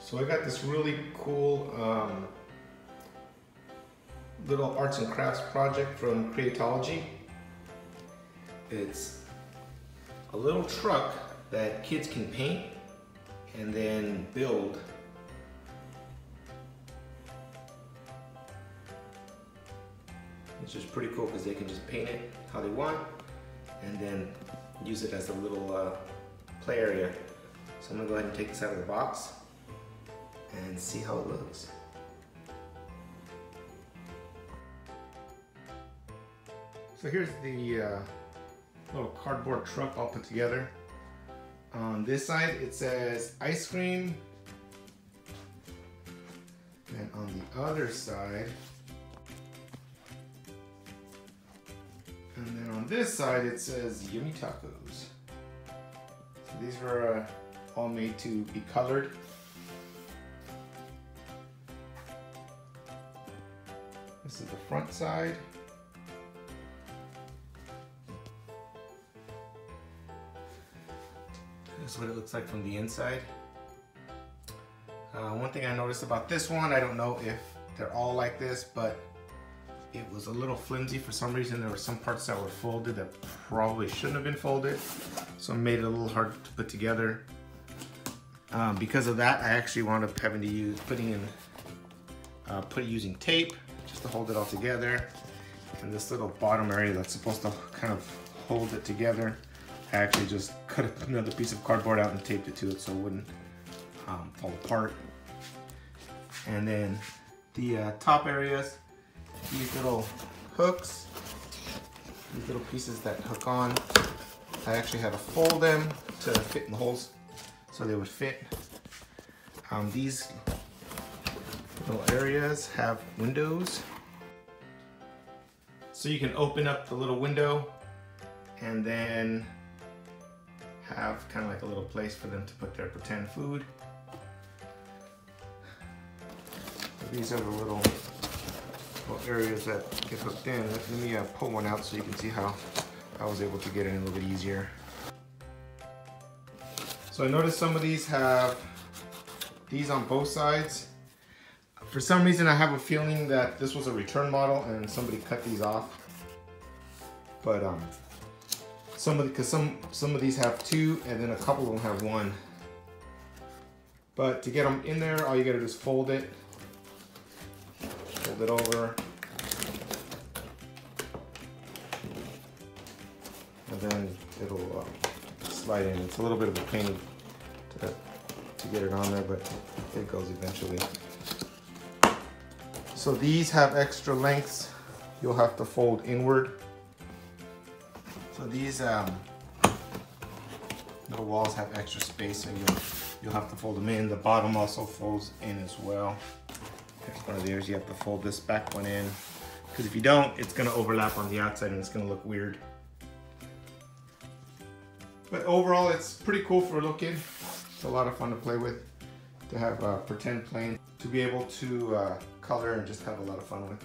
So I got this really cool little arts and crafts project from Creatology. It's a little truck that kids can paint and then build. Which is pretty cool because they can just paint it how they want and then use it as a little play area. So I'm gonna go ahead and take this out of the box and see how it looks. So here's the little cardboard truck all put together. On this side it says ice cream, and on the other side, and then on this side it says yummy tacos. So these were all made to be colored. This is the front side. This is what it looks like from the inside. One thing I noticed about this one, I don't know if they're all like this, but it was a little flimsy for some reason. There were some parts that were folded that probably shouldn't have been folded, so it made it a little hard to put together. Because of that, I actually wound up having to use using tape just to hold it all together. And this little bottom area that's supposed to kind of hold it together, I actually just cut another piece of cardboard out and taped it to it so it wouldn't fall apart. And then the top areas, these little hooks, these little pieces that hook on, I actually had to fold them to fit in the holes so they would fit. These little areas have windows, so you can open up the little window and then have kind of like a little place for them to put their pretend food. These are the little areas that get hooked in. Let me pull one out so you can see how I was able to get it in a little bit easier. So I noticed some of these have these on both sides. For some reason I have a feeling that this was a return model and somebody cut these off. But some of these have two and then a couple of them have one. But to get them in there, all you gotta do is fold it over, and then it'll slide in. It's a little bit of a pain to get it on there, but it goes eventually. So these have extra lengths. You'll have to fold inward. So these little walls have extra space, and you'll have to fold them in. The bottom also folds in as well. Here's one of the areas you have to fold this back one in, because if you don't, it's going to overlap on the outside and it's going to look weird. But overall, it's pretty cool for looking. It's a lot of fun to play with, to have pretend planes, to be able to color and just have a lot of fun with.